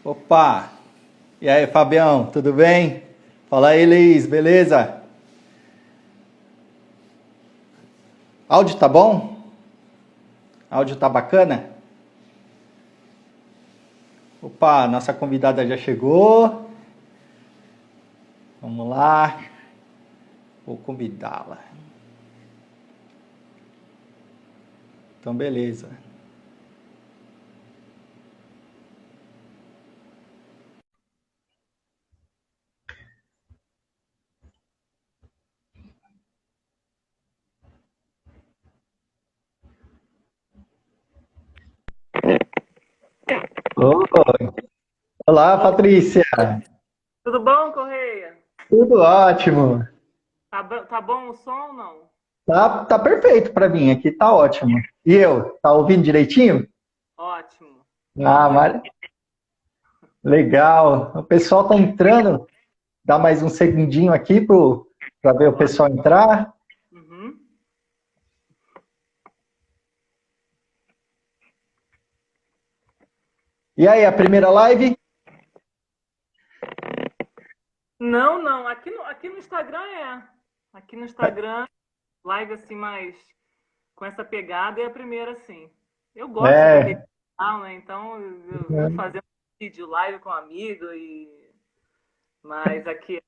Opa! E aí, Fabião, tudo bem? Fala aí, Liz, beleza? Áudio tá bom? Áudio tá bacana? Opa, nossa convidada já chegou. Vamos lá. Vou convidá-la. Então, beleza. Oi. Olá, Patrícia. Tudo bom, Correia? Tudo ótimo. Tá bom o som ou não? Tá perfeito para mim, aqui tá ótimo. E eu, tá ouvindo direitinho? Ótimo. Ah, Boa noite. legal. O pessoal tá entrando. Dá mais um segundinho aqui para ver o Pode. pessoal entrar. Uhum. E aí, a primeira live? Não, não. Aqui no Instagram é. Aqui no Instagram, live assim mais com essa pegada é a primeira, sim. Eu gosto de rede É, social, né? Então eu vivo fazendo vídeo live com amigo mas aqui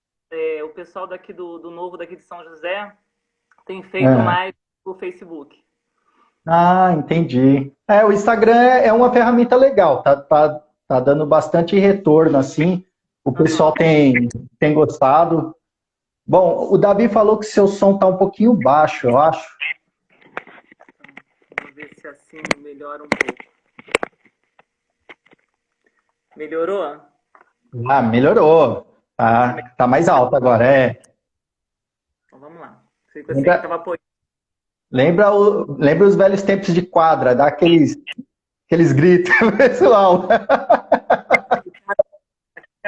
o pessoal daqui do Novo daqui de São José tem feito é. mais o Facebook. Ah, entendi. É, o Instagram é uma ferramenta legal, tá dando bastante retorno, assim. O pessoal Aham. tem gostado. Bom, o Davi falou que seu som tá um pouquinho baixo, eu acho. Vamos ver se assim melhora um pouco. Melhorou? Ah, melhorou. Esse é Tá mais alto agora, é. Então vamos lá. Pensei que Lembra, estava apoiando. lembra os velhos tempos de quadra, dá aqueles gritos, pessoal.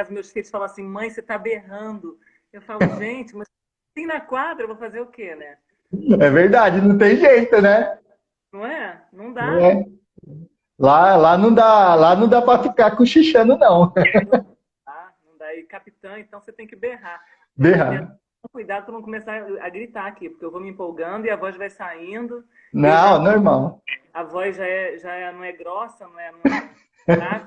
Os meus filhos falam assim, mãe, você está berrando. Eu falo, gente, mas assim na quadra, eu vou fazer o quê, né? É verdade, não tem jeito, né? Não é? Não dá. É. Lá não dá para ficar cochichando, não. Não dá. E capitã, então você tem que berrar. Eu estou tendo Berrando. cuidado para não começar a gritar aqui, porque eu vou me empolgando e a voz vai saindo. Eu Não, já, normal. a voz não é grossa, não é grave.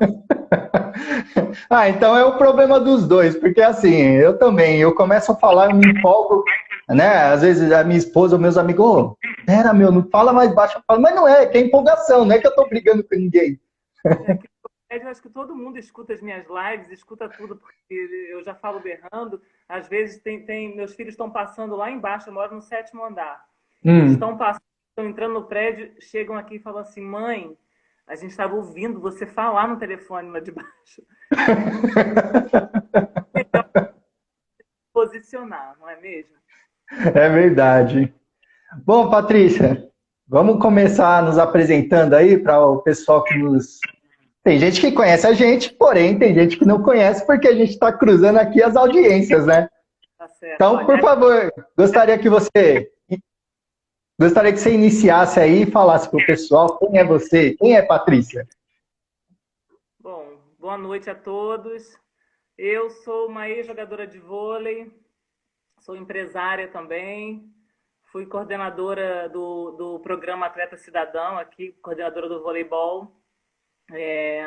Ah, então é o problema dos dois, porque assim, eu também, eu começo a falar, eu me empolgo, né? Às vezes a minha esposa ou meus amigos, ô, pera, meu, não fala mais baixo. Eu falo, mas não é, que é empolgação, não é que eu tô brigando com ninguém. Aqui no prédio, eu acho que todo mundo escuta as minhas lives, escuta tudo, porque eu já falo berrando. Às vezes meus filhos estão passando lá embaixo, eu moro no 7º andar. Eles Hum. estão passando, estão entrando no prédio, chegam aqui e falam assim, mãe, a gente estava ouvindo você falar no telefone lá de baixo. Melhor posicionar, não é mesmo? É verdade. Bom, Patrícia, vamos começar nos apresentando aí para o pessoal que nos. Tem gente que conhece a gente, porém tem gente que não conhece porque a gente está cruzando aqui as audiências, né? Tá certo. Então, por Olha, favor, gostaria que você iniciasse aí e falasse para o pessoal quem é você, quem é Patrícia. bom, boa noite a todos. Eu sou uma ex-jogadora de vôlei, sou empresária também, fui coordenadora do programa Atleta Cidadão, aqui, coordenadora do voleibol,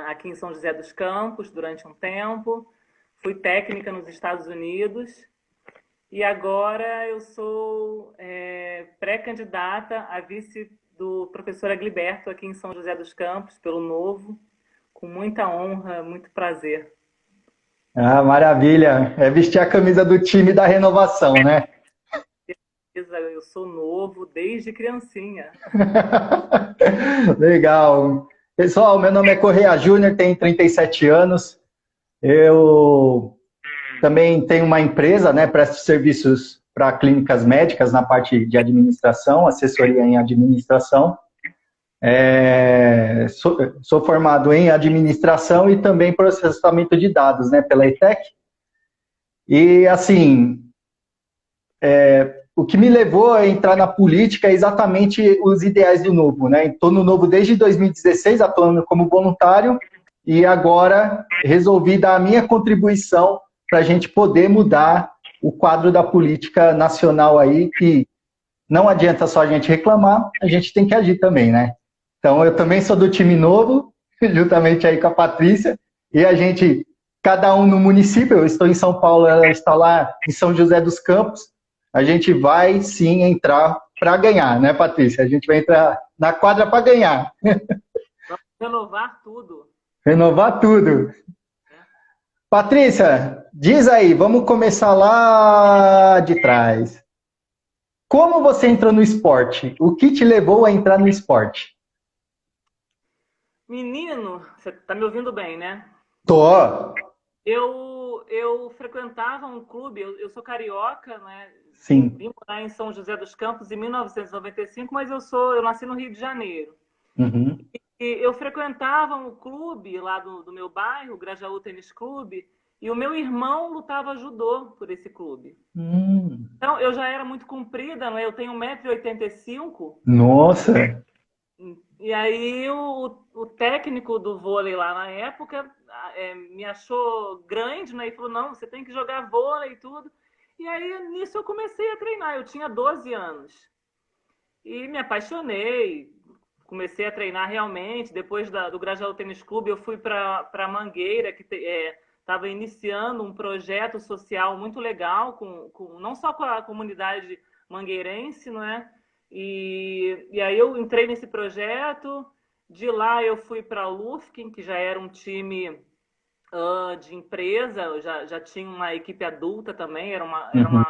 aqui em São José dos Campos, durante um tempo. Fui técnica nos Estados Unidos e agora eu sou pré-candidata a vice do professor Agliberto aqui em São José dos Campos, pelo Novo, com muita honra, muito prazer. Ah, maravilha. É vestir a camisa do time da renovação, né? Eu sou novo desde criancinha. Legal. Pessoal, meu nome é Correia Júnior, tenho 37 anos. Eu também tenho uma empresa, né? Presto serviços para clínicas médicas na parte de administração, assessoria em administração. Sou formado em administração e também processamento de dados, né, pela ETEC. E, assim, o que me levou a entrar na política é exatamente os ideais do Novo, né? Estou no Novo desde 2016, atuando como voluntário, e agora resolvi dar a minha contribuição para a gente poder mudar o quadro da política nacional aí, que não adianta só a gente reclamar, a gente tem que agir também, né? Então, eu também sou do time novo, juntamente aí com a Patrícia, e a gente, cada um no município, eu estou em São Paulo, ela está lá em São José dos Campos, a gente vai sim entrar para ganhar, né, Patrícia? A gente vai entrar na quadra para ganhar. Vamos renovar tudo. Renovar tudo. Né? Patrícia, diz aí, vamos começar lá de trás. Como você entrou no esporte? O que te levou a entrar no esporte? Menino, você está me ouvindo bem, né? Tô. Eu frequentava um clube, eu sou carioca, né? Sim. Vim morar em São José dos Campos em 1995, mas eu nasci no Rio de Janeiro. Uhum. E eu frequentava um clube lá do meu bairro, o Grajaú Tênis Clube, e o meu irmão lutava judô por esse clube. Então, eu já era muito comprida, né? Eu tenho 1,85 m. Nossa. E aí o técnico do vôlei lá na época me achou grande, né? E falou, não, você tem que jogar vôlei e tudo. E aí, nisso, eu comecei a treinar. Eu tinha 12 anos. E me apaixonei. Comecei a treinar realmente. Depois do Grajaú Tênis Clube, eu fui para Mangueira, que estava iniciando um projeto social muito legal, não só com a comunidade mangueirense, não é? E aí eu entrei nesse projeto. De lá eu fui para a Lufkin, que já era um time de empresa, eu já tinha uma equipe adulta também, era Uhum.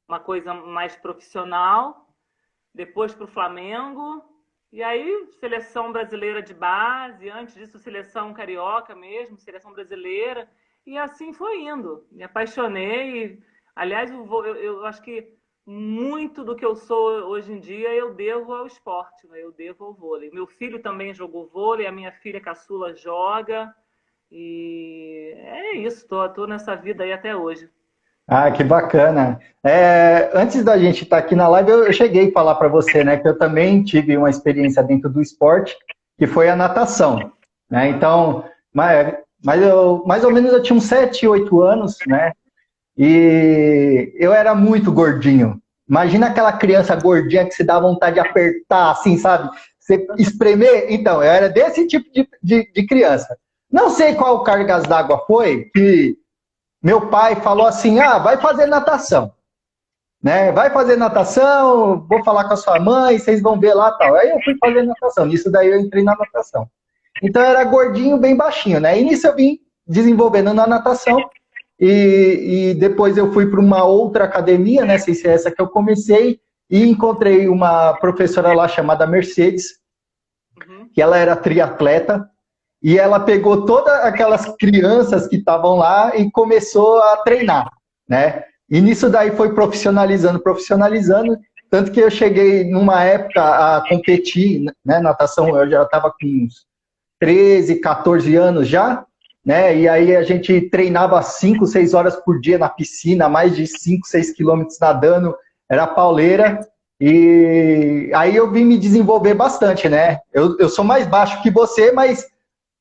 uma coisa mais profissional. Depois para o Flamengo, e aí seleção brasileira de base, antes disso seleção carioca mesmo, seleção brasileira, e assim foi indo. Me apaixonei, aliás, eu acho que muito do que eu sou hoje em dia eu devo ao esporte, né? Eu devo ao vôlei. Meu filho também jogou vôlei, a minha filha caçula joga, e é isso, tô nessa vida aí até hoje. Ah, que bacana. Antes da gente estar aqui na live, eu cheguei a falar para você, né, que eu também tive uma experiência dentro do esporte, que foi a natação, né? Então, mas eu mais ou menos eu tinha uns 7, 8 anos, né? E eu era muito gordinho. Imagina aquela criança gordinha que se dá vontade de apertar, assim, sabe? Você espremer. Então, eu era desse tipo de criança. Não sei qual cargas d'água foi que meu pai falou assim: ah, vai fazer natação, né? Vai fazer natação, vou falar com a sua mãe, vocês vão ver lá tal. Aí eu fui fazer natação. Nisso daí eu entrei na natação. Então eu era gordinho, bem baixinho, né? E nisso eu vim desenvolvendo na natação. E depois eu fui para uma outra academia, né? Sem ser essa que eu comecei, e encontrei uma professora lá chamada Mercedes, que ela era triatleta, e ela pegou todas aquelas crianças que estavam lá e começou a treinar, né? E nisso daí foi profissionalizando, profissionalizando, tanto que eu cheguei numa época a competir, né? Natação, eu já estava com uns 13, 14 anos já, né? E aí a gente treinava 5, 6 horas por dia na piscina, mais de 5, 6 quilômetros nadando, era pauleira. E aí eu vim me desenvolver bastante, né? Eu sou mais baixo que você, mas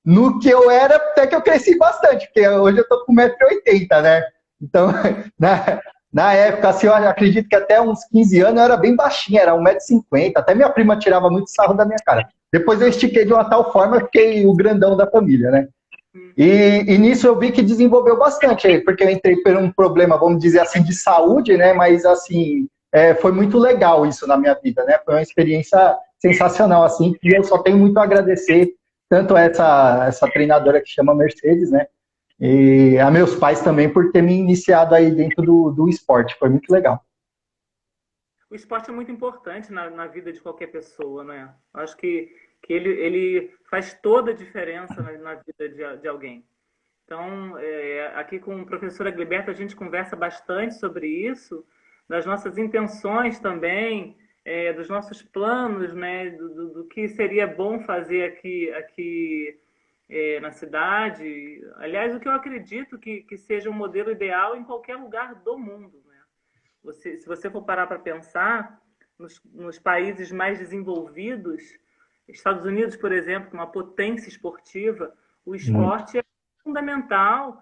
no que eu era, até que eu cresci bastante, porque hoje eu tô com 1,80 m, né? Então, na época, assim, eu acredito que até uns 15 anos eu era bem baixinho, era 1,50 m. Até minha prima tirava muito sarro da minha cara. Depois eu estiquei de uma tal forma, eu fiquei o grandão da família, né? E nisso eu vi que desenvolveu bastante, porque eu entrei por um problema, vamos dizer assim, de saúde, né? Mas, assim, foi muito legal isso na minha vida, né? Foi uma experiência sensacional, assim, e eu só tenho muito a agradecer tanto essa treinadora que chama Mercedes, né? E a meus pais também por ter me iniciado aí dentro do esporte. Foi muito legal. O esporte é muito importante na vida de qualquer pessoa, né? Acho que ele faz toda a diferença na vida de alguém. Então, aqui com a professora Gliberta, a gente conversa bastante sobre isso, das nossas intenções também, dos nossos planos, né? Do que seria bom fazer aqui na cidade. Aliás, o que eu acredito que seja um modelo ideal em qualquer lugar do mundo, né? Se você for parar para pensar, nos países mais desenvolvidos, Estados Unidos, por exemplo, uma potência esportiva, O Muito. esporte é fundamental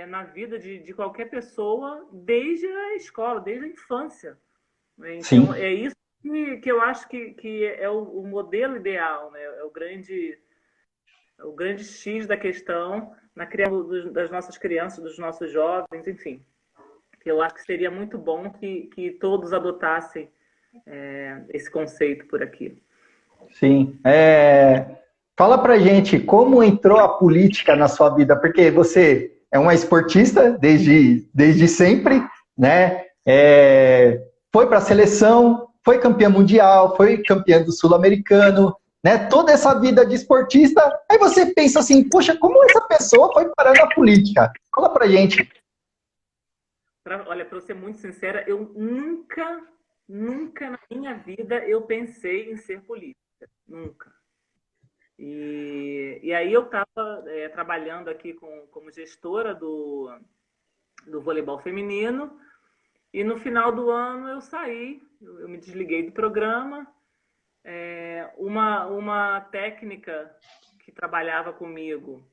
na vida de qualquer pessoa desde a escola, desde a infância, né? Então, Sim, é isso que eu acho que é o modelo ideal, né? É o grande X da questão na criação das nossas crianças, dos nossos jovens, enfim. Eu acho que seria muito bom que todos adotassem esse conceito por aqui. sim. Fala pra gente como entrou a política na sua vida, porque você é uma esportista desde sempre, né? Foi para a seleção, foi campeã mundial, foi campeã do sul-americano, né? Toda essa vida de esportista, aí você pensa assim, poxa, como essa pessoa foi parar na política? Fala pra gente. Olha, para ser muito sincera, eu nunca na minha vida eu pensei em ser política. Nunca. E aí eu estava trabalhando aqui como gestora do voleibol feminino e no final do ano eu saí, eu me desliguei do programa. Uma técnica que trabalhava comigo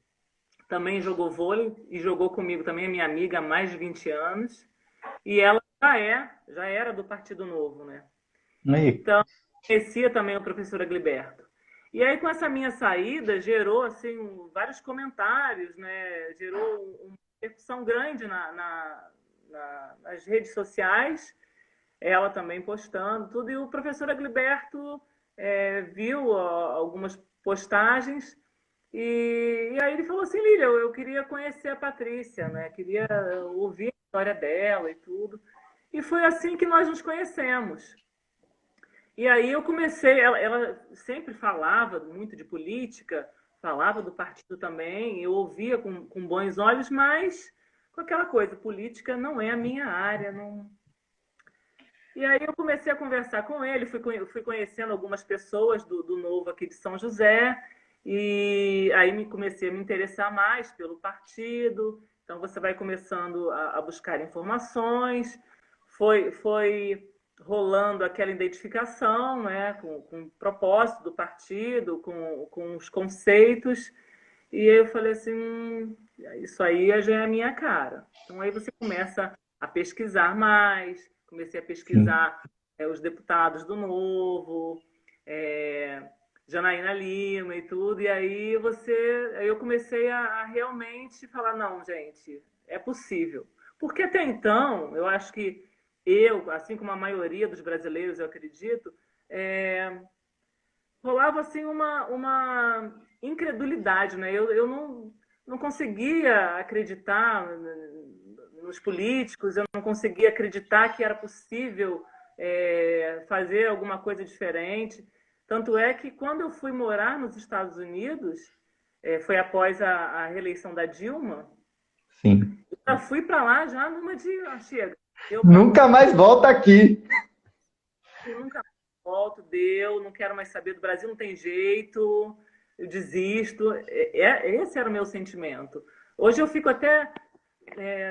também jogou vôlei e jogou comigo também, é minha amiga há mais de 20 anos. E ela já era do Partido Novo, né? Aí, Então, conhecia também o professor Agliberto. E aí, com essa minha saída, gerou assim, vários comentários, né? Gerou uma repercussão grande nas redes sociais, ela também postando tudo. E o professor Agliberto viu algumas postagens e aí ele falou assim, Lília, eu queria conhecer a Patrícia, né? Queria ouvir a história dela e tudo. E foi assim que nós nos conhecemos. E aí eu comecei, ela sempre falava muito de política, falava do partido também, eu ouvia com bons olhos, mas com aquela coisa, política não é a minha área. Não... E aí eu comecei a conversar com ele, fui conhecendo algumas pessoas do Novo aqui de São José, e aí comecei a me interessar mais pelo partido. Então você vai começando a buscar informações, foi rolando aquela identificação, né, com o propósito do partido, com os conceitos, e aí eu falei assim, isso aí já é a minha cara. Então aí você começa a pesquisar mais, comecei a sim. pesquisar os deputados do Novo, é, Janaína Lima e tudo, e aí eu comecei a realmente falar, não, gente, é possível. Porque até então, eu acho que eu, assim como a maioria dos brasileiros, eu acredito, rolava assim uma incredulidade, né? Eu não conseguia acreditar nos políticos, eu não conseguia acreditar que era possível fazer alguma coisa diferente. Tanto é que quando eu fui morar nos Estados Unidos, foi após a reeleição da Dilma, Sim. eu já fui para lá já numa de, chega, deu para mim, Nunca mais volta aqui. nunca volto, deu, não quero mais saber do Brasil, não tem jeito, eu desisto. Esse era o meu sentimento. Hoje eu fico até,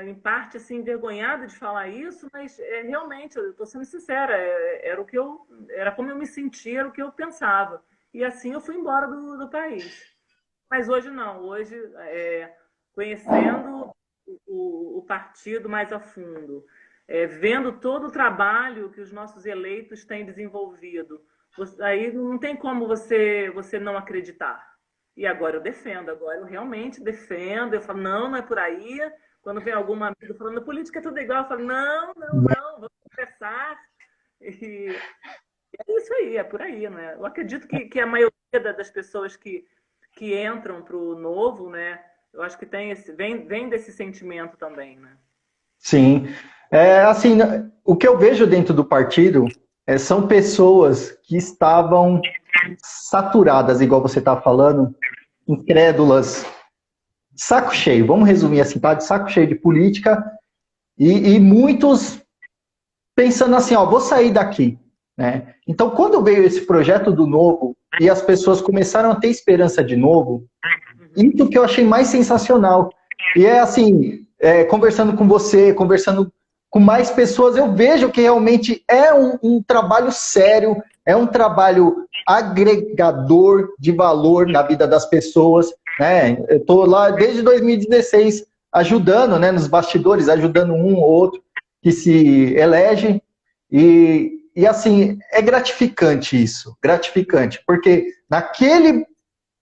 em parte, assim, envergonhada de falar isso, mas realmente, eu estou sendo sincera, era como eu me sentia, era o que eu pensava. E assim eu fui embora do país. Mas hoje não, hoje, conhecendo o partido mais a fundo, vendo todo o trabalho que os nossos eleitos têm desenvolvido, aí não tem como você não acreditar. E agora eu defendo, agora eu realmente defendo, eu falo, não é por aí. Quando vem alguma amiga falando, política é tudo igual, eu falo, não, vamos conversar. E é isso aí, é por aí, né? Eu acredito que a maioria das pessoas que entram para o novo, né? Eu acho que vem desse sentimento também, né? Sim. Assim, o que eu vejo dentro do partido são pessoas que estavam saturadas, igual você está falando, incrédulas, saco cheio, vamos resumir assim, tá? De saco cheio de política, e muitos pensando assim, ó, vou sair daqui, né? Então, quando veio esse projeto do Novo e as pessoas começaram a ter esperança de novo, isso que eu achei mais sensacional. E é assim, conversando com você, conversando com mais pessoas, eu vejo que realmente é um trabalho sério, é um trabalho agregador de valor na vida das pessoas. né? Eu estou lá desde 2016 ajudando, né, nos bastidores, ajudando um ou outro que se elege. E assim, é gratificante isso, gratificante, porque naquele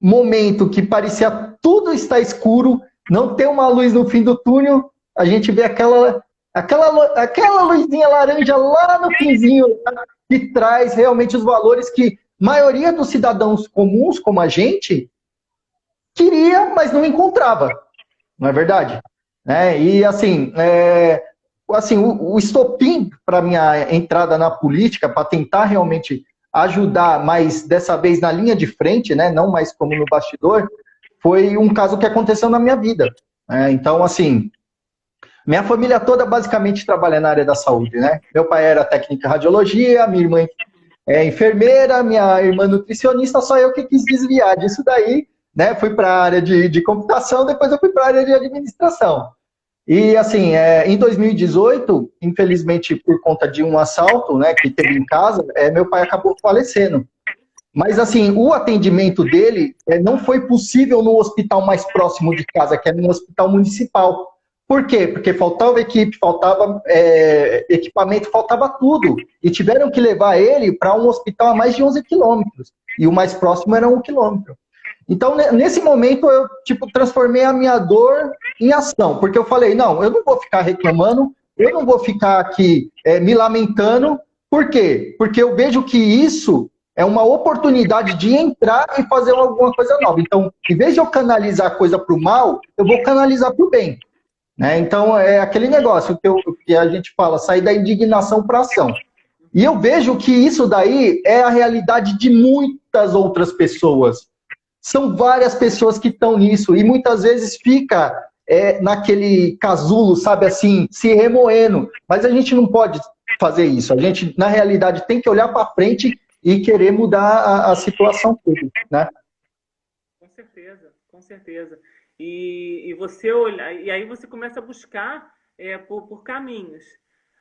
momento que parecia tudo estar escuro, não ter uma luz no fim do túnel, a gente vê aquela luzinha laranja lá no finzinho, que traz realmente os valores que a maioria dos cidadãos comuns, como a gente, queria, mas não encontrava, não é verdade? Né? E assim, o estopim para minha entrada na política, para tentar realmente ajudar, mas dessa vez na linha de frente, né, não mais como no bastidor, foi um caso que aconteceu na minha vida. Então, assim, minha família toda basicamente trabalha na área da saúde, né? Meu pai era técnico em radiologia, minha irmã é enfermeira, minha irmã nutricionista, só eu que quis desviar disso daí, né? Fui para a área de computação, depois eu fui para a área de administração. E, assim, em 2018, infelizmente, por conta de um assalto, né, que teve em casa, meu pai acabou falecendo. Mas, assim, o atendimento dele não foi possível no hospital mais próximo de casa, que era um hospital municipal. Por quê? Porque faltava equipe, faltava equipamento, faltava tudo. E tiveram que levar ele para um hospital a mais de 11 quilômetros. E o mais próximo era 1 quilômetro. Então, nesse momento, eu transformei a minha dor em ação. Porque eu falei, não, eu não vou ficar reclamando, eu não vou ficar aqui me lamentando. Por quê? Porque eu vejo que isso é uma oportunidade de entrar e fazer alguma coisa nova. Então, em vez de eu canalizar a coisa para o mal, eu vou canalizar para o bem. Né? Então, é aquele negócio que a gente fala, sair da indignação para a ação. E eu vejo que isso daí é a realidade de muitas outras pessoas. São várias pessoas que estão nisso e muitas vezes fica naquele casulo, sabe assim, se remoendo. Mas a gente não pode fazer isso. A gente, na realidade, tem que olhar para frente e querer mudar a situação toda, né? Com certeza, com certeza. E você olha, e aí você começa a buscar por caminhos.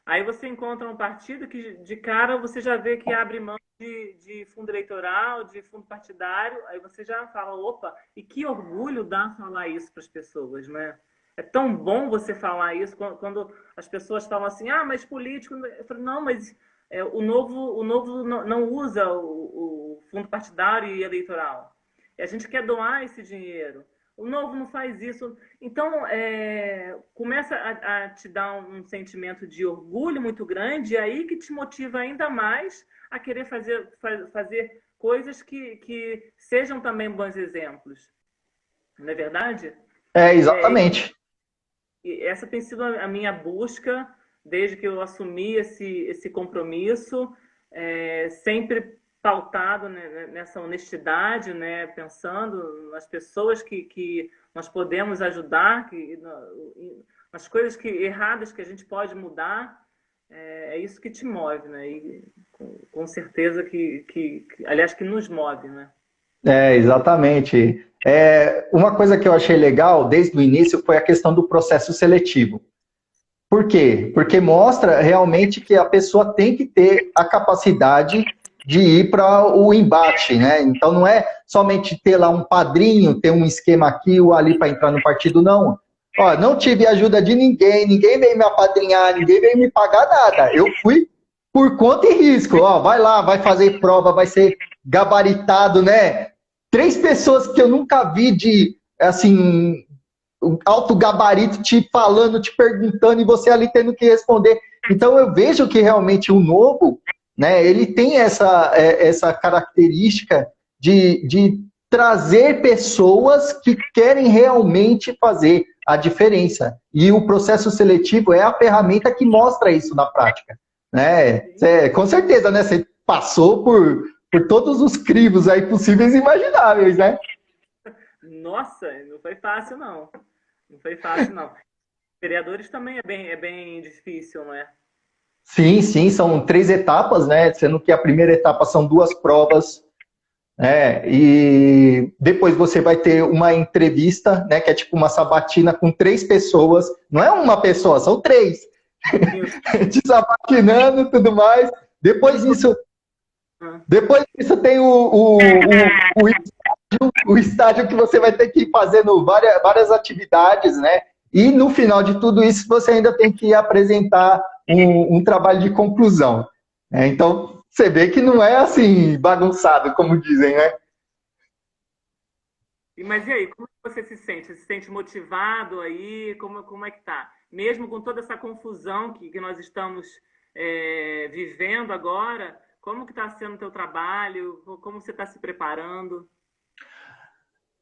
Aí você encontra um partido que de cara você já vê que abre mão de fundo eleitoral, de fundo partidário, aí você já fala, opa, e que orgulho dá falar isso para as pessoas, né? É tão bom você falar isso quando as pessoas falam assim, ah, mas político... Eu falo, não, mas o novo não usa o fundo partidário e eleitoral. E a gente quer doar esse dinheiro. O novo não faz isso. Então, começa a te dar um sentimento de orgulho muito grande, e aí que te motiva ainda mais a querer fazer coisas que sejam também bons exemplos. Não é verdade? Exatamente. E essa tem sido a minha busca desde que eu assumi esse compromisso, sempre pautado, né, nessa honestidade, né, pensando nas pessoas que nós podemos ajudar, nas coisas erradas que a gente pode mudar. É isso que te move, né? E com certeza aliás, que nos move, né? Exatamente. Uma coisa que eu achei legal desde o início foi a questão do processo seletivo. Por quê? Porque mostra realmente que a pessoa tem que ter a capacidade de ir para o embate, né? Então não é somente ter lá um padrinho, ter um esquema aqui ou ali para entrar no partido, não. Ó, não tive ajuda de ninguém, ninguém veio me apadrinhar, ninguém veio me pagar nada. Eu fui por conta e risco. Ó, vai lá, vai fazer prova, vai ser gabaritado, né? 3 pessoas que eu nunca vi de, assim, alto gabarito te falando, te perguntando e você ali tendo que responder. Então eu vejo que realmente o novo, né, ele tem essa característica de trazer pessoas que querem realmente fazer a diferença. E o processo seletivo é a ferramenta que mostra isso na prática. Né? Com certeza, né? Você passou por todos os crivos aí possíveis e imagináveis, né? Nossa, não foi fácil, não. Não foi fácil, não. Vereadores também é bem difícil, não é? Sim, sim, são 3 etapas, né? Sendo que a primeira etapa são 2 provas, né? E depois você vai ter uma entrevista, né? Que é tipo uma sabatina com 3 pessoas. Não é uma pessoa, são 3. Te sabatinando e tudo mais. Depois disso tem o o estágio que você vai ter que ir fazendo várias atividades, né? E no final de tudo isso, você ainda tem que apresentar um trabalho de conclusão. Né? Então, você vê que não é assim bagunçado, como dizem, né? Mas e aí, como você se sente? Você se sente motivado aí? Como é que tá? Mesmo com toda essa confusão que nós estamos vivendo agora, como que está sendo o teu trabalho? Como você está se preparando?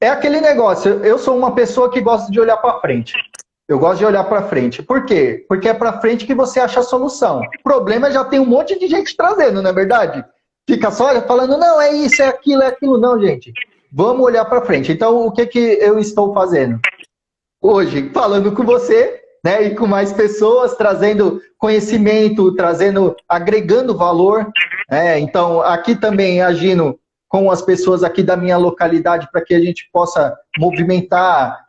É aquele negócio, eu sou uma pessoa que gosta de olhar para frente. Eu gosto de olhar para frente. Por quê? Porque é para frente que você acha a solução. O problema já tem um monte de gente trazendo, não é verdade? Fica só falando, não, é isso, é aquilo, é aquilo. Não, gente. Vamos olhar para frente. Então, o que, que eu estou fazendo? Hoje, falando com você, né, e com mais pessoas, trazendo conhecimento, agregando valor. Então, aqui também agindo com as pessoas aqui da minha localidade para que a gente possa movimentar,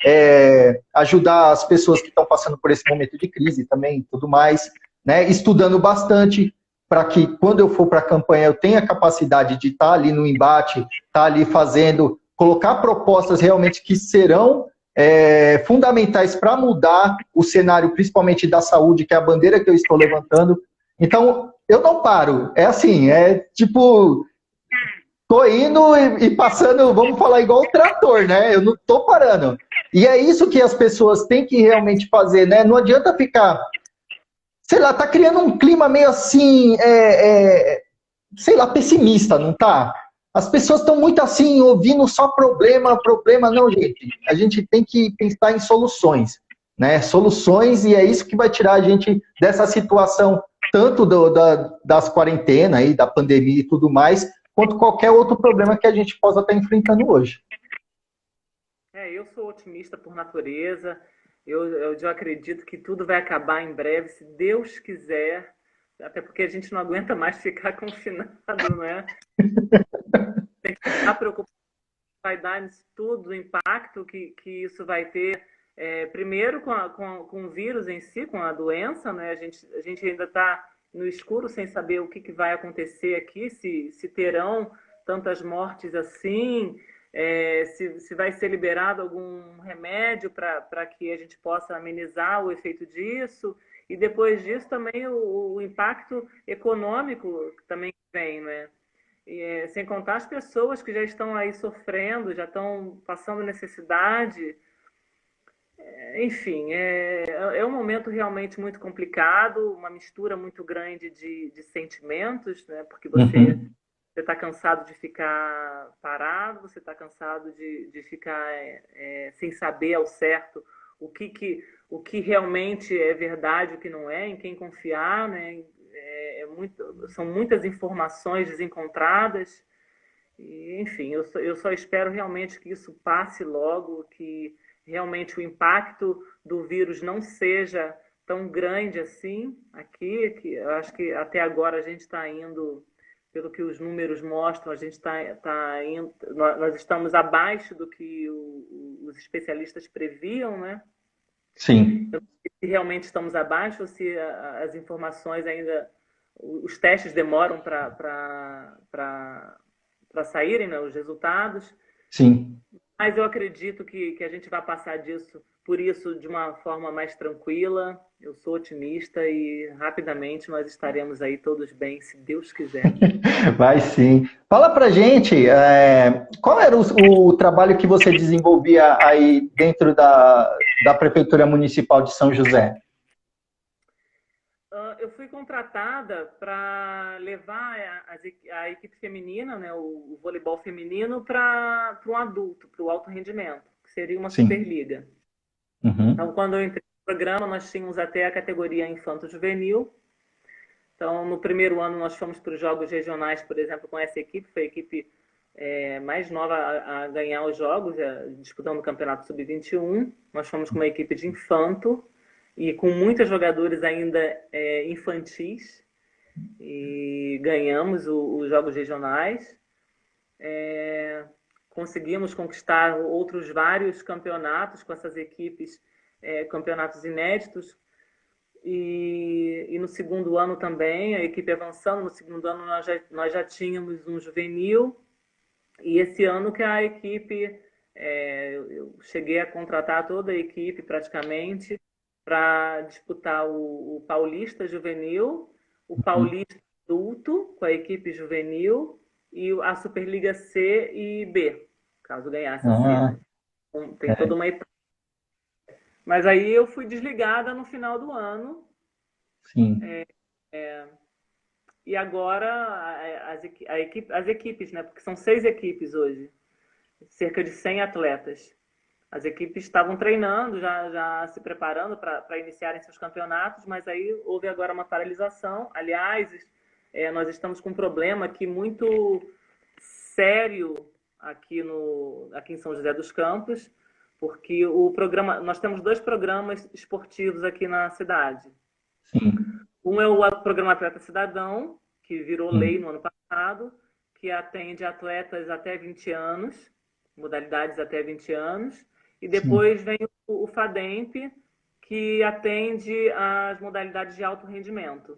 ajudar as pessoas que estão passando por esse momento de crise também, tudo mais, né, estudando bastante para que quando eu for para a campanha eu tenha capacidade de estar ali no embate, estar ali fazendo, colocar propostas realmente que serão fundamentais para mudar o cenário, principalmente da saúde, que é a bandeira que eu estou levantando. Então, eu não paro. É assim, tipo, tô indo e passando, vamos falar igual o trator, né? Eu não tô parando. E é isso que as pessoas têm que realmente fazer, né? Não adianta ficar, sei lá, tá criando um clima meio assim, sei lá, pessimista, não tá? As pessoas estão muito assim, ouvindo só problema, problema. Não, gente. A gente tem que pensar em soluções, né? Soluções, e é isso que vai tirar a gente dessa situação, tanto das quarentenas aí, da pandemia e tudo mais, quanto qualquer outro problema que a gente possa estar enfrentando hoje. Eu sou otimista por natureza. Eu já acredito que tudo vai acabar em breve, se Deus quiser. Até porque a gente não aguenta mais ficar confinado, né? Tem que estar preocupado vai dar nisso tudo, o impacto que isso vai ter, primeiro com o vírus em si, com a doença, né? A gente ainda está no escuro sem saber o que vai acontecer aqui, se terão tantas mortes assim, se vai ser liberado algum remédio para que a gente possa amenizar o efeito disso, e depois disso também o impacto econômico também vem, né? Sem contar as pessoas que já estão aí sofrendo, já estão passando necessidade. Enfim, é um momento realmente muito complicado, uma mistura muito grande de sentimentos, né? Porque você está cansado de ficar parado, você está cansado de ficar sem saber ao certo o que realmente é verdade, o que não é, em quem confiar, né? São muitas informações desencontradas. E, enfim, eu só espero realmente que isso passe logo, que realmente o impacto do vírus não seja tão grande assim aqui, que eu acho que até agora a gente está indo, pelo que os números mostram, a gente está indo, nós estamos abaixo do que os especialistas previam, né? Sim. Eu não sei se realmente estamos abaixo ou se as informações ainda, os testes demoram para saírem, né, os resultados. Sim. Mas eu acredito que a gente vai passar por isso de uma forma mais tranquila. Eu sou otimista e rapidamente nós estaremos aí todos bem, se Deus quiser. Vai sim. Fala pra gente, qual era o trabalho que você desenvolvia aí dentro da Prefeitura Municipal de São José? Eu fui contratada para levar a equipe feminina, né, o voleibol feminino, para um adulto, para o alto rendimento, que seria uma Sim. Superliga. Uhum. Então, quando eu entrei no programa, nós tínhamos até a categoria infanto-juvenil. Então, no primeiro ano, nós fomos para os jogos regionais, por exemplo, com essa equipe, foi a equipe mais nova a ganhar os jogos, disputando o Campeonato Sub-21. Nós fomos com uma equipe de infanto, e com muitos jogadores ainda infantis, e ganhamos os jogos regionais. Conseguimos conquistar outros vários campeonatos com essas equipes, campeonatos inéditos, e no segundo ano também, a equipe avançando, no segundo ano nós já tínhamos um juvenil, E esse ano que a equipe, eu cheguei a contratar toda a equipe praticamente para disputar o Paulista Juvenil, o Uhum. Paulista Adulto com a equipe juvenil e a Superliga C e B, caso ganhasse a C, Ah, né? Então, tem toda é, uma etapa. Mas aí eu fui desligada no final do ano sim. e agora as equipes, né? Porque são 6 equipes hoje, cerca de 100 atletas. As equipes estavam treinando, já se preparando para iniciarem seus campeonatos, mas aí houve agora uma paralisação. Aliás, nós estamos com um problema aqui muito sério aqui em São José dos Campos, porque nós temos 2 programas esportivos aqui na cidade. Sim, Um é o programa Atleta Cidadão, que virou lei sim, no ano passado, que atende atletas até 20 anos, modalidades até 20 anos. E sim. depois vem o FADEMP, que atende as modalidades de alto rendimento.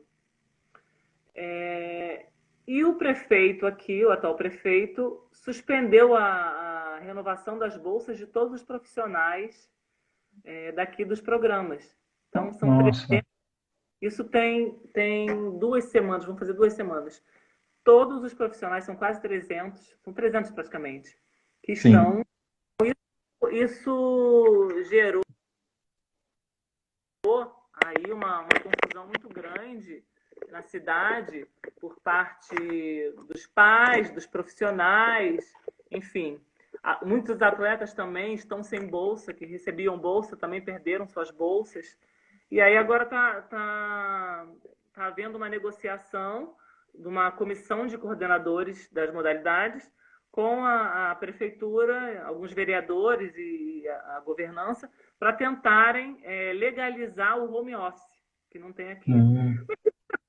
E o prefeito aqui, o atual prefeito, suspendeu a renovação das bolsas de todos os profissionais daqui dos programas. Então, são Nossa, 300. Isso tem 2 semanas, vamos fazer 2 semanas. Todos os profissionais, são quase 300, são 300 praticamente, que estão. sim. Isso gerou aí uma confusão muito grande na cidade por parte dos pais, dos profissionais, enfim. Muitos atletas também estão sem bolsa, que recebiam bolsa, também perderam suas bolsas. E aí agora tá havendo uma negociação de uma comissão de coordenadores das modalidades com a prefeitura, alguns vereadores e a governança, para tentarem legalizar o home office, que não tem aqui. Hum,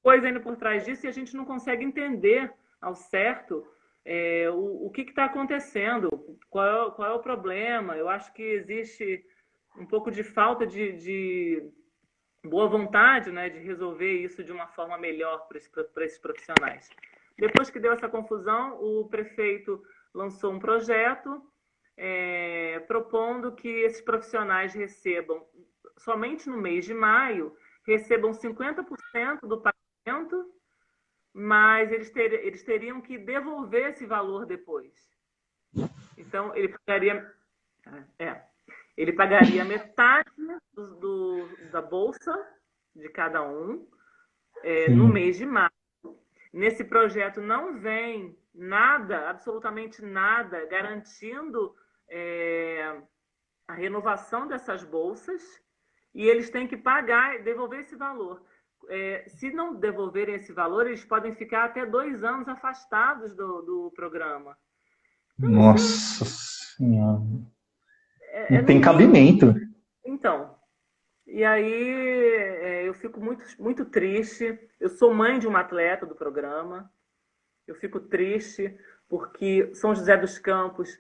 Coisa indo por trás disso e a gente não consegue entender ao certo o que está acontecendo, qual é o problema. Eu acho que existe um pouco de falta de boa vontade, né, de resolver isso de uma forma melhor para esses profissionais. Depois que deu essa confusão, o prefeito lançou um projeto propondo que esses profissionais recebam, somente no mês de maio, recebam 50% do pagamento, mas eles teriam que devolver esse valor depois. Então, é, ele pagaria metade da bolsa de cada um no sim. mês de maio. Nesse projeto não vem nada, absolutamente nada, garantindo a renovação dessas bolsas e eles têm que pagar e devolver esse valor. Se não devolverem esse valor, eles podem ficar até 2 anos afastados do programa. Então, isso Nossa Senhora. é Não no tem mínimo. cabimento. Então, e aí eu fico muito, muito triste. Eu sou mãe de uma atleta do programa. Eu fico triste porque São José dos Campos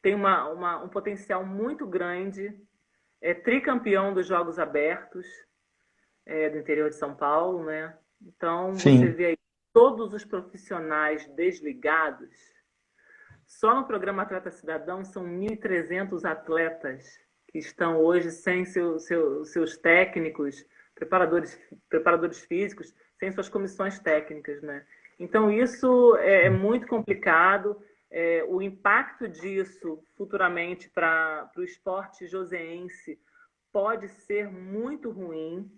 tem um potencial muito grande. É tricampeão dos Jogos Abertos do interior de São Paulo, né? Então você Sim. vê aí todos os profissionais desligados. Só no programa Atleta Cidadão são 1.300 atletas que estão hoje sem seus técnicos, preparadores físicos, sem suas comissões técnicas, né? Então isso é muito complicado. O impacto disso futuramente para o esporte joseense pode ser muito ruim.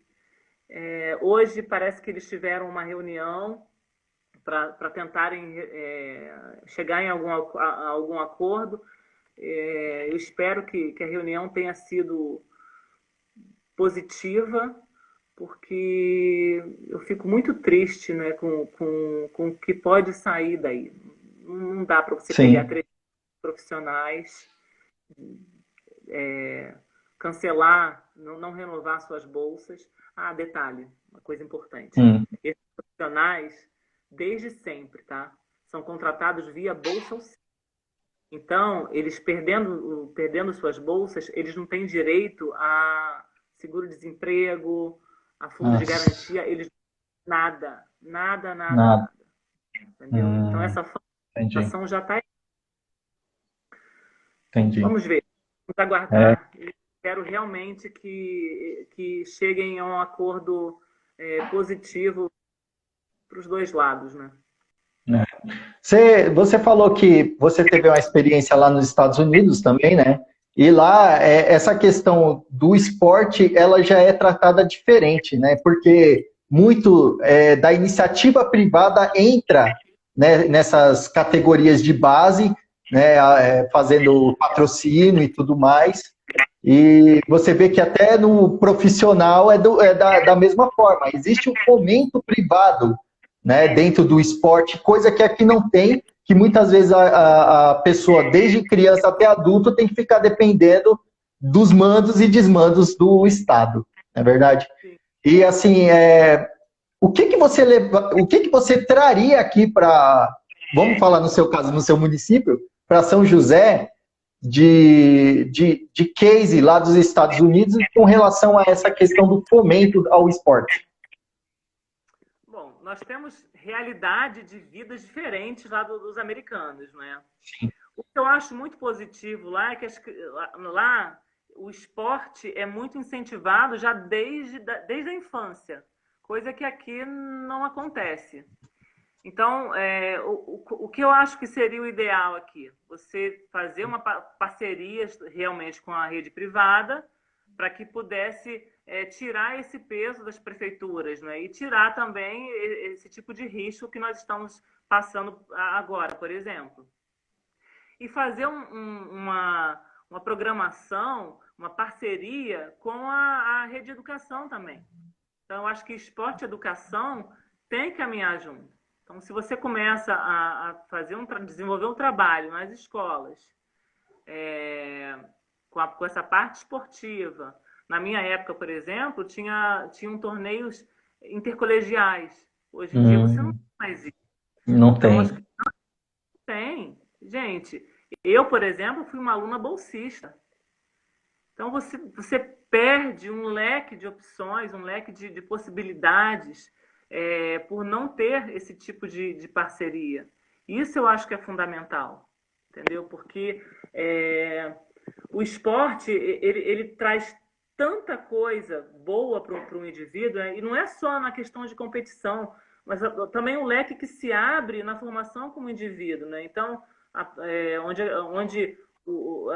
Hoje parece que eles tiveram uma reunião para tentarem chegar em algum acordo. Eu espero que a reunião tenha sido positiva, porque eu fico muito triste, né, com o que pode sair daí. Não dá para você pegar Sim. 3 profissionais, cancelar, não renovar suas bolsas. Detalhe, uma coisa importante. Hum, Esses profissionais, desde sempre, tá? São contratados via Bolsa Auxílio. Então, eles perdendo suas bolsas, eles não têm direito a seguro-desemprego, a fundo de nossa. garantia, eles nada, nada, nada, Nada. nada. Entendeu? Então, essa Entendi. situação já está. Entendi. Vamos ver, vamos É, aguardar. Espero realmente que cheguem a um acordo positivo para os dois lados, né? né? Você falou que você teve uma experiência lá nos Estados Unidos também, né? E lá, essa questão do esporte, ela já é tratada diferente, né? Porque muito da iniciativa privada entra, né, nessas categorias de base, né, fazendo patrocínio e tudo mais. E você vê que até no profissional da mesma forma. Existe um fomento privado, né, dentro do esporte, coisa que aqui não tem, que muitas vezes a pessoa, desde criança até adulto, tem que ficar dependendo dos mandos e desmandos do Estado, não é verdade? E assim, o que que você traria aqui para, vamos falar no seu caso, no seu município, para São José, de case lá dos Estados Unidos com relação a essa questão do fomento ao esporte? Bom, nós temos realidade de vidas diferentes lá dos americanos, né? O que eu acho muito positivo lá é que lá o esporte é muito incentivado já desde a infância, coisa que aqui não acontece. Então, o que eu acho que seria o ideal aqui? Você fazer uma parceria realmente com a rede privada para que pudesse tirar esse peso das prefeituras, né? E tirar também esse tipo de risco que nós estamos passando agora, por exemplo. E fazer uma programação, uma parceria com a rede de educação também. Então, eu acho que esporte e educação tem que caminhar junto. Então, se você começa a desenvolver um trabalho nas escolas, com essa parte esportiva, na minha época, por exemplo, tinham torneios intercolegiais. Hoje em dia você não tem mais isso. Não Então, tem. acho que tem. Gente, eu, por exemplo, fui uma aluna bolsista. Então, você perde um leque de opções, um leque de possibilidades por não ter esse tipo de parceria. Isso eu acho que é fundamental, entendeu? Porque o esporte, ele traz tanta coisa boa para o indivíduo, né? E não é só na questão de competição, mas também um leque que se abre na formação como indivíduo, né? Então, onde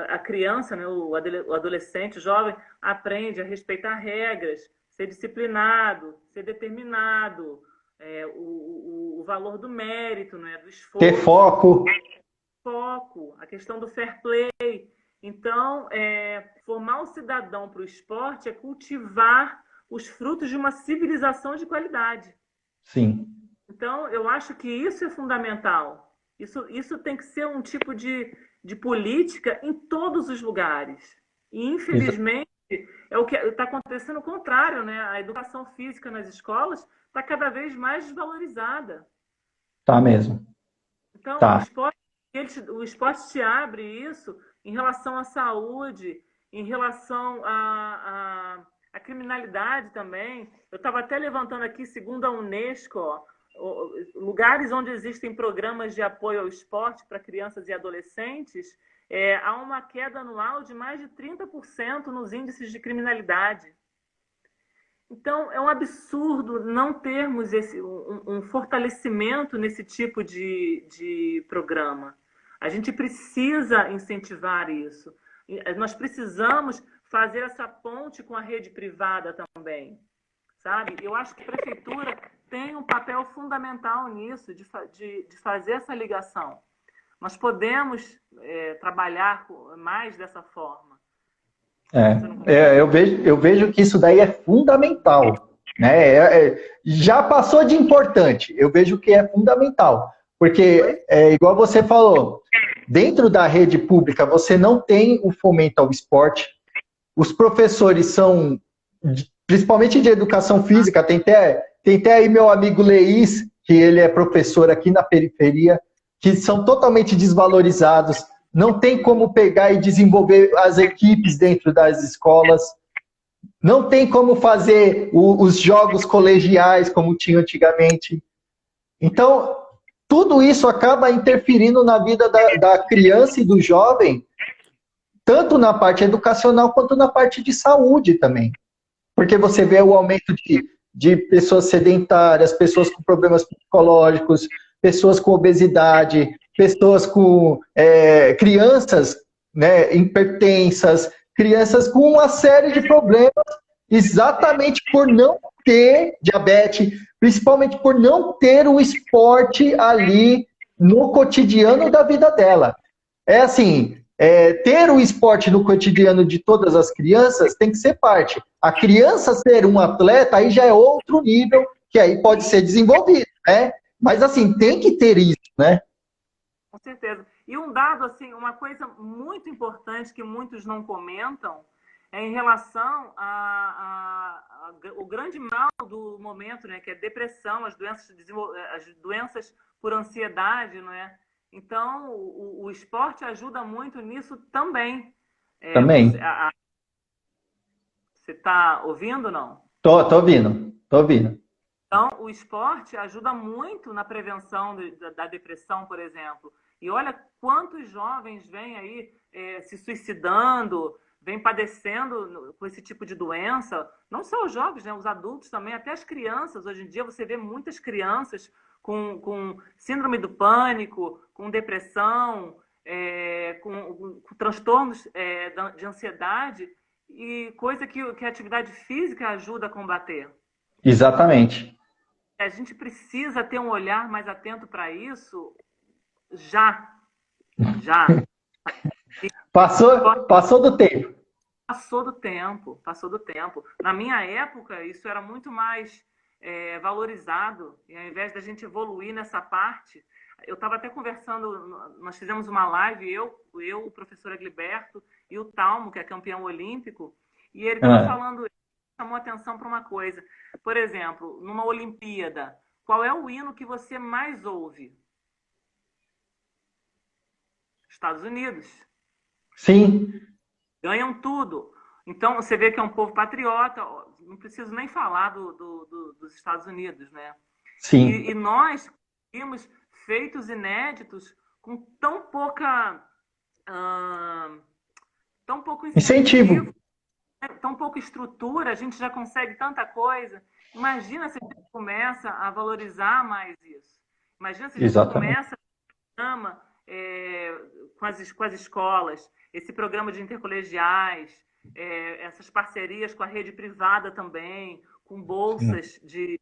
a criança, né, o adolescente, o jovem, aprende a respeitar regras, ser disciplinado, ser determinado, o valor do mérito, né, do esforço. Ter foco. Foco, a questão do fair play. Então, formar o cidadão para o esporte é cultivar os frutos de uma civilização de qualidade. Sim. Então, eu acho que isso é fundamental. Isso tem que ser um tipo de política em todos os lugares. E, infelizmente, é o que está acontecendo o contrário, né? A educação física nas escolas está cada vez mais desvalorizada. Tá mesmo. Então, Tá. o esporte te abre isso em relação à saúde, em relação à criminalidade também. Eu estava até levantando aqui, segundo a Unesco, lugares onde existem programas de apoio ao esporte para crianças e adolescentes, há uma queda anual de mais de 30% nos índices de criminalidade. Então, é um absurdo não termos um fortalecimento nesse tipo de programa. A gente precisa incentivar isso. Nós precisamos fazer essa ponte com a rede privada também, sabe? Eu acho que a prefeitura tem um papel fundamental nisso, de fazer essa ligação. Nós podemos trabalhar mais dessa forma. Eu vejo que isso daí é fundamental, né? Já passou de importante, eu vejo que é fundamental, porque igual você falou, dentro da rede pública você não tem o fomento ao esporte, os professores são, principalmente de educação física, tem até aí meu amigo Leís, que ele é professor aqui na periferia, que são totalmente desvalorizados. Não tem como pegar e desenvolver as equipes dentro das escolas. Não tem como fazer os jogos colegiais como tinha antigamente. Então, tudo isso acaba interferindo na vida da criança e do jovem tanto na parte educacional quanto na parte de saúde também. Porque você vê o aumento de pessoas sedentárias, pessoas com problemas psicológicos, pessoas com obesidade, pessoas com crianças, né, hipertensas, crianças com uma série de problemas, exatamente por não ter diabetes, principalmente por não ter o esporte ali no cotidiano da vida dela. É assim, ter o esporte no cotidiano de todas as crianças tem que ser parte. A criança ser um atleta, aí já é outro nível, que aí pode ser desenvolvido, né? Mas assim, tem que ter isso, né? Com certeza. E um dado, assim, uma coisa muito importante que muitos não comentam é em relação ao grande mal do momento, né? Que é a depressão, as doenças por ansiedade, não é? Então, o esporte ajuda muito nisso também. Também. Você está ouvindo ou não? Tô ouvindo, tô ouvindo. Então, o esporte ajuda muito na prevenção da depressão, por exemplo. E olha quantos jovens vêm aí se suicidando, vêm padecendo com esse tipo de doença. Não só os jovens, né? Os adultos também, até as crianças. Hoje em dia você vê muitas crianças com síndrome do pânico, com depressão, com transtornos de ansiedade, e coisa que a atividade física ajuda a combater. Exatamente. A gente precisa ter um olhar mais atento para isso já. Passou do tempo. Passou do tempo. Na minha época, isso era muito mais valorizado, e ao invés da gente evoluir nessa parte, eu estava até conversando, nós fizemos uma live, eu, o professor Agliberto e o Talmo, que é campeão olímpico, e ele estava falando, chamou atenção para uma coisa. Por exemplo, numa Olimpíada, qual é o hino que você mais ouve? Estados Unidos. Sim. Ganham tudo. Então, você vê que é um povo patriota, não preciso nem falar dos Estados Unidos, né? Sim. E nós temos feitos inéditos com tão pouco incentivo, tão pouca estrutura, a gente já consegue tanta coisa. Imagina se a gente começa a valorizar mais isso. Imagina se a gente começa com as escolas, esse programa de intercolegiais, essas parcerias com a rede privada também, com bolsas de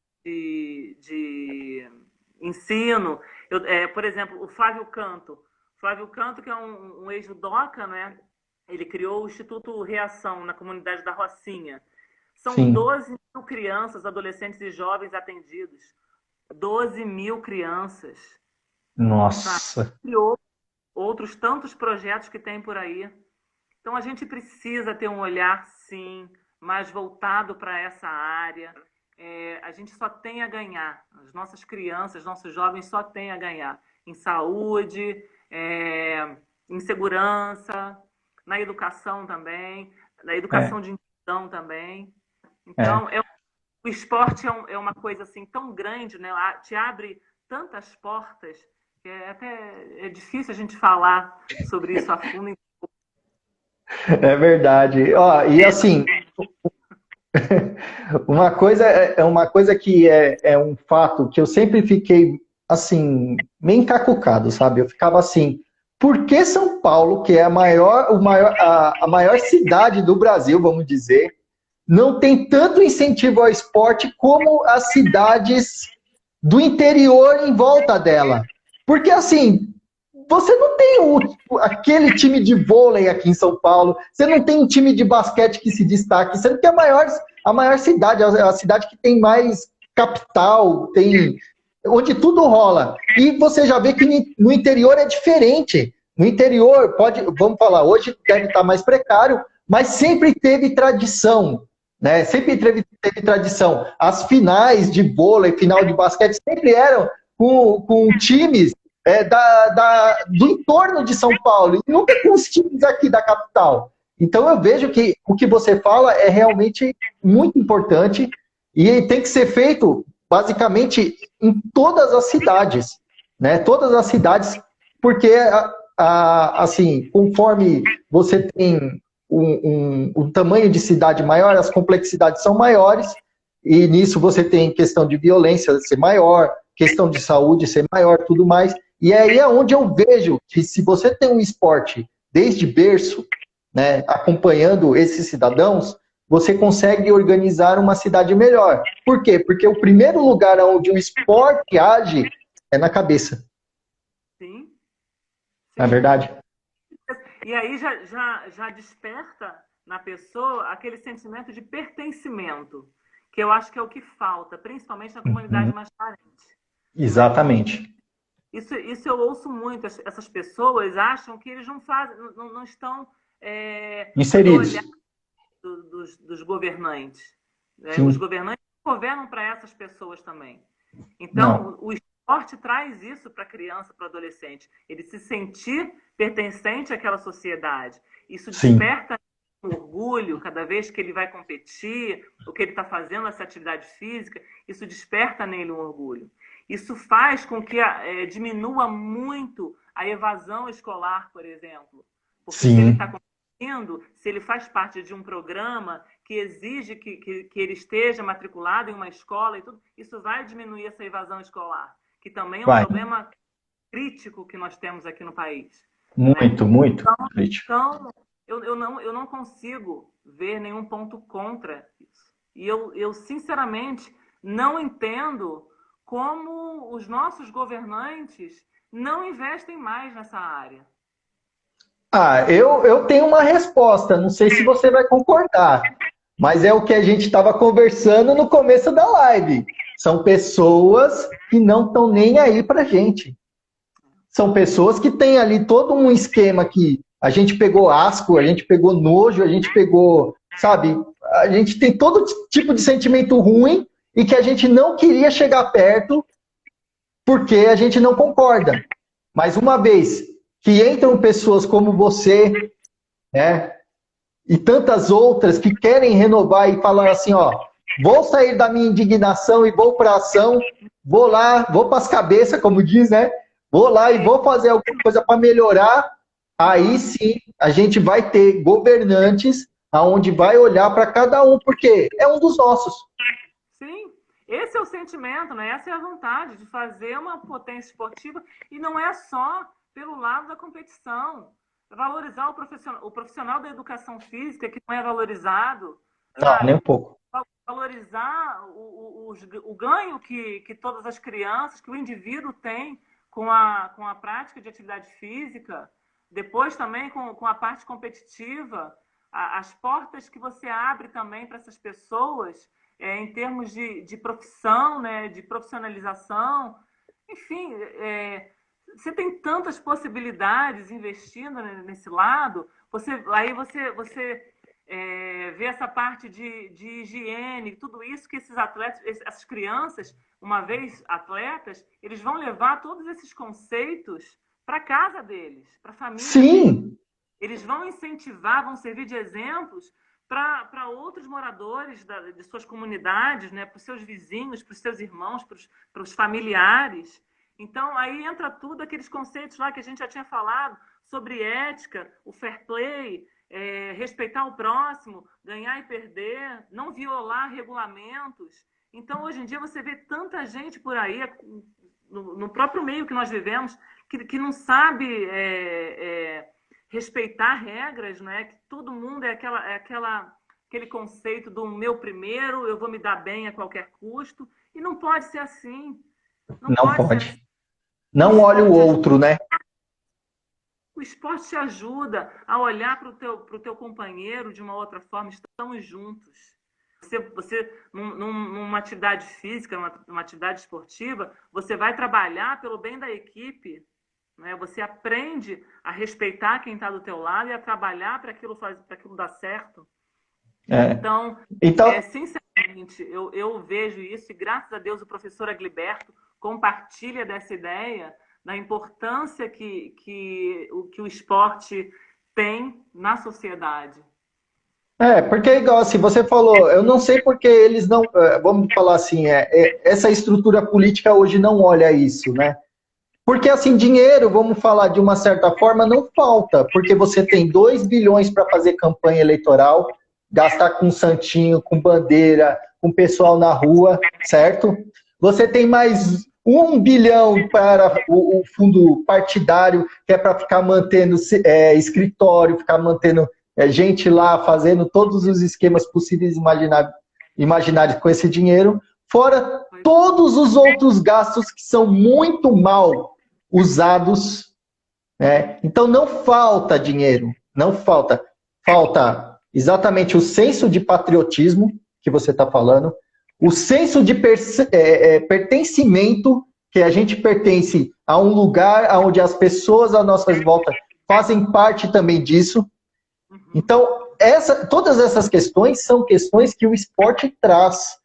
ensino. Por exemplo, o Flávio Canto. Flávio Canto, que é um ex-judoca, né? Ele criou o Instituto Reação na comunidade da Rocinha. São 12 mil crianças, adolescentes e jovens atendidos. 12 mil crianças. Nossa! Criou outros tantos projetos que tem por aí. Então, a gente precisa ter um olhar, sim, mais voltado para essa área. A gente só tem a ganhar. As nossas crianças, nossos jovens só têm a ganhar. Em saúde, em segurança, na educação também, na educação de inclusão também. Então, o esporte é uma coisa assim tão grande, né? Te abre tantas portas que é difícil a gente falar sobre isso a fundo. É verdade. E assim, uma coisa que é um fato que eu sempre fiquei assim, meio encacucado, sabe? Eu ficava assim, por que São Paulo, que é a maior cidade do Brasil, vamos dizer, não tem tanto incentivo ao esporte como as cidades do interior em volta dela? Porque assim, você não tem aquele time de vôlei aqui em São Paulo, você não tem um time de basquete que se destaque, sendo que a maior cidade, a cidade que tem mais capital, onde tudo rola. E você já vê que no interior é diferente. No interior, vamos falar, hoje deve estar mais precário, mas sempre teve tradição, né? Sempre teve tradição. As finais de vôlei, final de basquete, sempre eram com times do entorno de São Paulo, e nunca com os times aqui da capital. Então eu vejo que o que você fala é realmente muito importante e tem que ser feito basicamente em todas as cidades, né? Todas as cidades, porque assim, conforme você tem um tamanho de cidade maior, as complexidades são maiores, e nisso você tem questão de violência ser maior, questão de saúde ser maior, tudo mais. E aí é onde eu vejo que se você tem um esporte desde berço, né, acompanhando esses cidadãos, você consegue organizar uma cidade melhor. Por quê? Porque o primeiro lugar onde o esporte age é na cabeça. Sim. Não é verdade? E aí já desperta na pessoa aquele sentimento de pertencimento, que eu acho que é o que falta, principalmente na comunidade mais carente. Exatamente. Isso eu ouço muito. Essas pessoas acham que eles não fazem, não estão Inseridos. dos governantes. Né? Sim. Os governantes governam para essas pessoas também. Então, o esporte traz isso para a criança, para o adolescente. Ele se sentir pertencente àquela sociedade. Isso desperta um orgulho cada vez que ele vai competir, o que ele está fazendo, essa atividade física, isso desperta nele um orgulho. Isso faz com que diminua muito a evasão escolar, por exemplo. Porque se ele está competindo, se ele faz parte de um programa que exige que ele esteja matriculado em uma escola e tudo, isso vai diminuir essa evasão escolar, que também é um problema crítico que nós temos aqui no país. Muito, né? Muito crítico. Então, eu não consigo ver nenhum ponto contra isso. E eu sinceramente, não entendo como os nossos governantes não investem mais nessa área. Eu tenho uma resposta, não sei se você vai concordar, mas é o que a gente estava conversando no começo da live. São pessoas que não estão nem aí pra gente. São pessoas que têm ali todo um esquema que a gente pegou asco, a gente pegou nojo, a gente pegou, sabe, a gente tem todo tipo de sentimento ruim e que a gente não queria chegar perto porque a gente não concorda. Mas uma vez que entram pessoas como você, né, e tantas outras que querem renovar e falar assim, ó, vou sair da minha indignação e vou para ação, vou lá, vou para as cabeças, como diz, né? Vou lá e vou fazer alguma coisa para melhorar, aí sim a gente vai ter governantes aonde vai olhar para cada um, porque é um dos nossos. Sim, esse é o sentimento, né? Essa é a vontade de fazer uma potência esportiva e não é só pelo lado da competição. Valorizar o profissional da educação física que não é valorizado. Não, nem um pouco. Valorizar o ganho que todas as crianças, que o indivíduo tem com a prática de atividade física, depois também com a parte competitiva, as portas que você abre também para essas pessoas, em termos de profissão, né, de profissionalização, enfim, você tem tantas possibilidades investindo nesse lado, aí você vê essa parte de higiene, tudo isso que esses atletas, essas crianças, uma vez atletas, eles vão levar todos esses conceitos para casa deles, para a família. Sim. Deles. Eles vão incentivar, vão servir de exemplos para outros moradores de suas comunidades, né, para os seus vizinhos, para os seus irmãos, para os familiares. Então, aí entra tudo aqueles conceitos lá que a gente já tinha falado sobre ética, o fair play, respeitar o próximo, ganhar e perder, não violar regulamentos. Então, hoje em dia, você vê tanta gente por aí, no próprio meio que nós vivemos, que não sabe respeitar regras, né? Que todo mundo é aquele conceito do meu primeiro, eu vou me dar bem a qualquer custo. E não pode ser assim. Não pode. Não olhe o outro, né? O esporte te ajuda a olhar para o teu companheiro de uma outra forma. Estamos juntos. Você numa atividade física, numa atividade esportiva, você vai trabalhar pelo bem da equipe. Né? Você aprende a respeitar quem está do teu lado e a trabalhar para aquilo dar certo. Então, sinceramente, eu vejo isso e, graças a Deus, o professor Agliberto compartilha dessa ideia da importância que o esporte tem na sociedade. Porque igual assim, você falou, eu não sei porque eles não, vamos falar assim, essa estrutura política hoje não olha isso, né? Porque, assim, dinheiro, vamos falar de uma certa forma, não falta, porque você tem 2 bilhões para fazer campanha eleitoral, gastar com santinho, com bandeira, com pessoal na rua, certo? Você tem mais 1 bilhão para o fundo partidário, que é para ficar mantendo escritório, ficar mantendo gente lá, fazendo todos os esquemas possíveis e imaginários com esse dinheiro, fora todos os outros gastos que são muito mal usados, né? Então não falta dinheiro, não falta. Falta exatamente o senso de patriotismo que você está falando, o senso de pertencimento, que a gente pertence a um lugar onde as pessoas à nossa volta fazem parte também disso. Então, todas essas questões são questões que o esporte traz,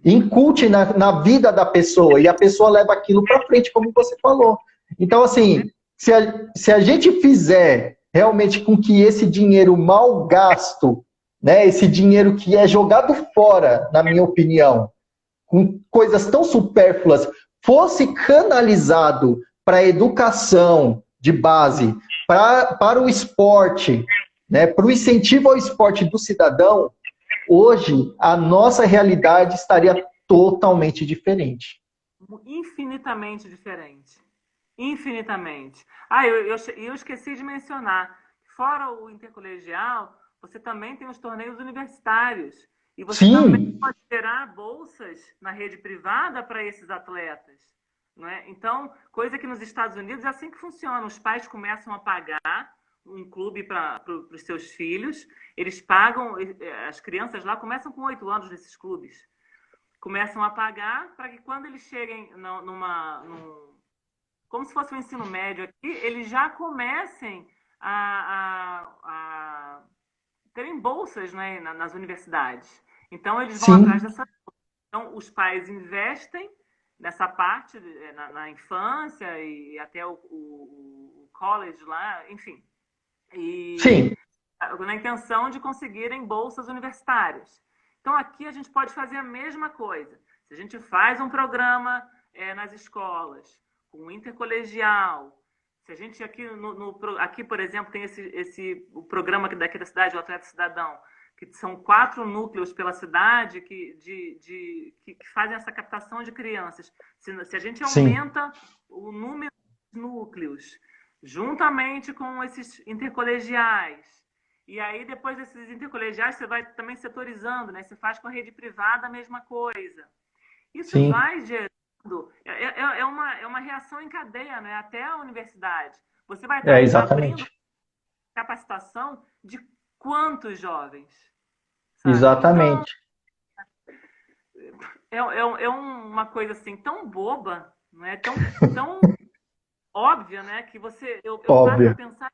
incute na vida da pessoa, e a pessoa leva aquilo para frente, como você falou. Então, assim, se a gente fizer realmente com que esse dinheiro mal gasto, né, esse dinheiro que é jogado fora, na minha opinião, com coisas tão supérfluas, fosse canalizado para a educação de base, para o esporte, né, para o incentivo ao esporte do cidadão, hoje a nossa realidade estaria totalmente diferente. Infinitamente diferente. Infinitamente. Ah, eu esqueci de mencionar. Fora o intercolegial, você também tem os torneios universitários. E você também pode gerar bolsas na rede privada para esses atletas. Não é? Então, coisa que nos Estados Unidos é assim que funciona. Os pais começam a pagar um clube para os seus filhos. Eles pagam, as crianças lá começam com 8 anos nesses clubes. Começam a pagar para que quando eles cheguem como se fosse um ensino médio aqui, eles já comecem a terem bolsas, né, nas universidades. Então, eles vão atrás dessa bolsa. Então, os pais investem nessa parte, na infância e até o college lá, enfim. Sim. Na intenção de conseguirem bolsas universitárias. Então, aqui a gente pode fazer a mesma coisa. Se a gente faz um programa nas escolas, com intercolegial, se a gente aqui, por exemplo, tem o programa daqui da cidade, o Atleta Cidadão, que são 4 núcleos pela cidade que fazem essa captação de crianças. Se a gente aumenta o número de núcleos, juntamente com esses intercolegiais, e aí depois desses intercolegiais você vai também setorizando, né? Você faz com a rede privada a mesma coisa. Isso vai gerando... É uma reação em cadeia, né? Até a universidade. Você vai estar abrindo capacitação de quantos jovens? Sabe? Exatamente. Então, é uma coisa assim tão boba, não é? Tão óbvia, né? Que eu paro para pensar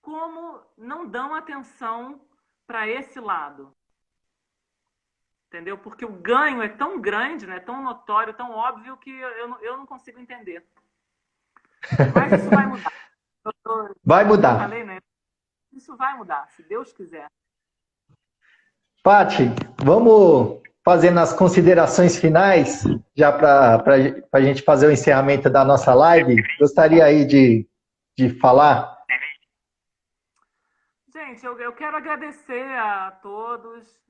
como não dão atenção para esse lado. Entendeu? Porque o ganho é tão grande, né? Tão notório, tão óbvio que eu não consigo entender. Mas isso vai mudar. Vai mudar. Eu falei, né? Isso vai mudar, se Deus quiser. Paty, vamos fazendo as considerações finais, já para a gente fazer o encerramento da nossa live. Gostaria aí de falar? Gente, eu quero agradecer a todos.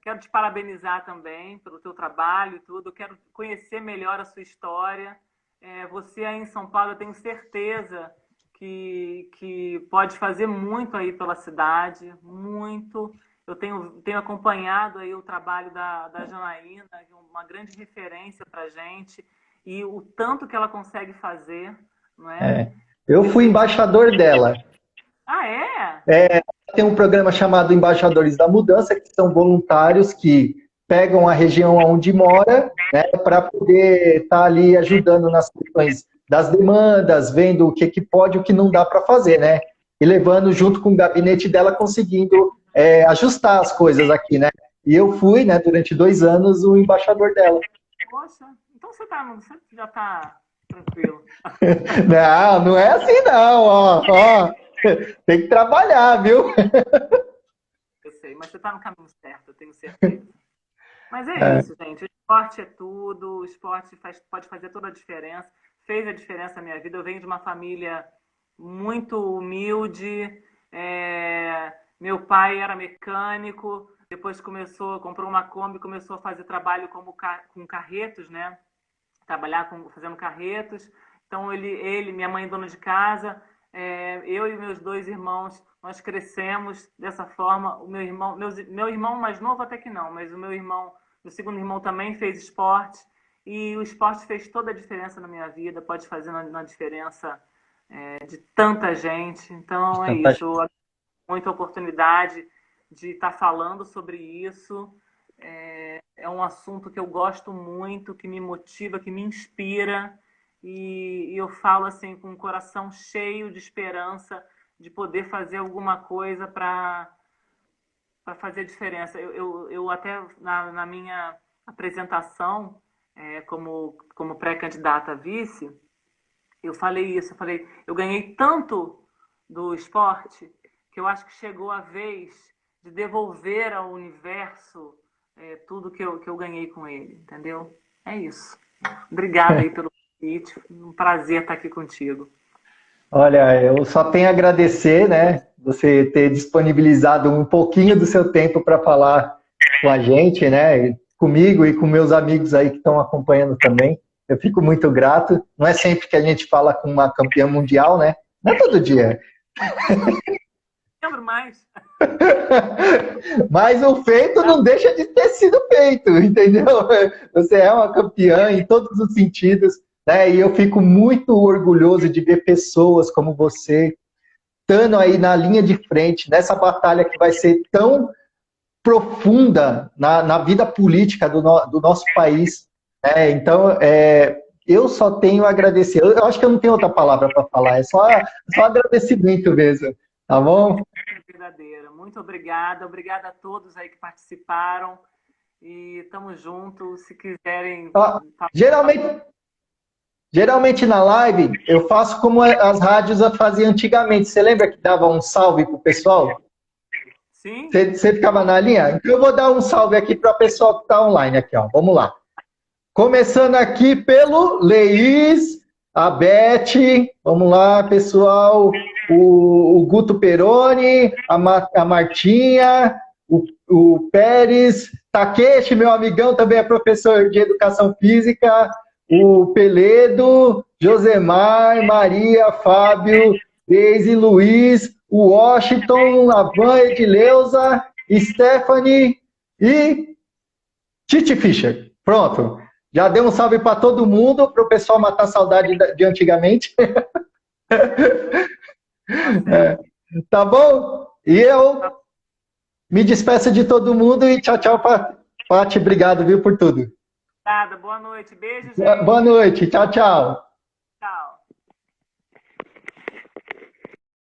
Quero te parabenizar também pelo teu trabalho e tudo. Eu quero conhecer melhor a sua história. Você aí em São Paulo, eu tenho certeza que pode fazer muito aí pela cidade, muito. Eu tenho acompanhado aí o trabalho da Janaína, uma grande referência para a gente, e o tanto que ela consegue fazer, não é? Eu fui embaixador dela. Ah, é? Tem um programa chamado Embaixadores da Mudança, que são voluntários que pegam a região onde mora, né, para poder estar ali ajudando nas questões das demandas, vendo o que pode e o que não dá para fazer, né? E levando junto com o gabinete dela, conseguindo ajustar as coisas aqui, né? E eu fui, né, durante 2 anos, o embaixador dela. Poxa, então você já está tranquilo. Não é assim não, ó. Tem que trabalhar, viu? Eu sei, mas você está no caminho certo, eu tenho certeza. Mas é isso, gente. esporte é tudo, o esporte pode fazer toda a diferença, fez a diferença na minha vida. Eu venho de uma família muito humilde, meu pai era mecânico, depois comprou uma Kombi, começou a fazer trabalho com carretos, né? Fazendo carretos. Então, minha mãe dona de casa, eu e meus dois irmãos, nós crescemos dessa forma. O meu irmão mais novo até que não, mas meu segundo irmão também fez esporte, e o esporte fez toda a diferença na minha vida, pode fazer uma diferença de tanta gente. Então, é isso. Eu agradeço muito a oportunidade de estar falando sobre isso. É um assunto que eu gosto muito, que me motiva, que me inspira, e eu falo assim com o coração cheio de esperança de poder fazer alguma coisa para fazer diferença. Eu até na minha apresentação como pré-candidata a vice, eu falei isso, eu ganhei tanto do esporte que eu acho que chegou a vez de devolver ao universo tudo que eu ganhei com ele, entendeu? É isso. Obrigada aí pelo convite, um prazer estar aqui contigo. Olha, eu só tenho a agradecer, né, você ter disponibilizado um pouquinho do seu tempo para falar com a gente, né, comigo e com meus amigos aí que estão acompanhando também. Eu fico muito grato. Não é sempre que a gente fala com uma campeã mundial, né? Não é todo dia. Não lembro mais. Mas o feito não deixa de ter sido feito, entendeu? Você é uma campeã em todos os sentidos, né? E eu fico muito orgulhoso de ver pessoas como você estando aí na linha de frente, nessa batalha que vai ser tão profunda na vida política do nosso país. Né? Então, eu só tenho a agradecer. Eu acho que eu não tenho outra palavra para falar, é só agradecimento mesmo. Tá bom? Verdadeira. Muito obrigada. Obrigada a todos aí que participaram. E tamo junto. Se quiserem... Geralmente na live eu faço como as rádios faziam antigamente. Você lembra que dava um salve pro pessoal? Sim. Você ficava na linha? Então eu vou dar um salve aqui para o pessoal que está online aqui, ó. Vamos lá. Começando aqui pelo Leís, a Beth, vamos lá, pessoal. O Guto Peroni, a Martinha, o Pérez, Takeshi, meu amigão, também é professor de Educação Física, o Peledo, Josemar, Maria, Fábio, Deise, Luiz, o Washington, Lavan, Edileuza, Stephanie e Titi Fischer. Pronto. Já deu um salve para todo mundo, para o pessoal matar a saudade de antigamente. Tá bom? E eu me despeço de todo mundo e tchau, tchau, Paty. Obrigado, viu, por tudo. Obrigada. Boa noite. Beijo, gente. Boa noite. Tchau, tchau.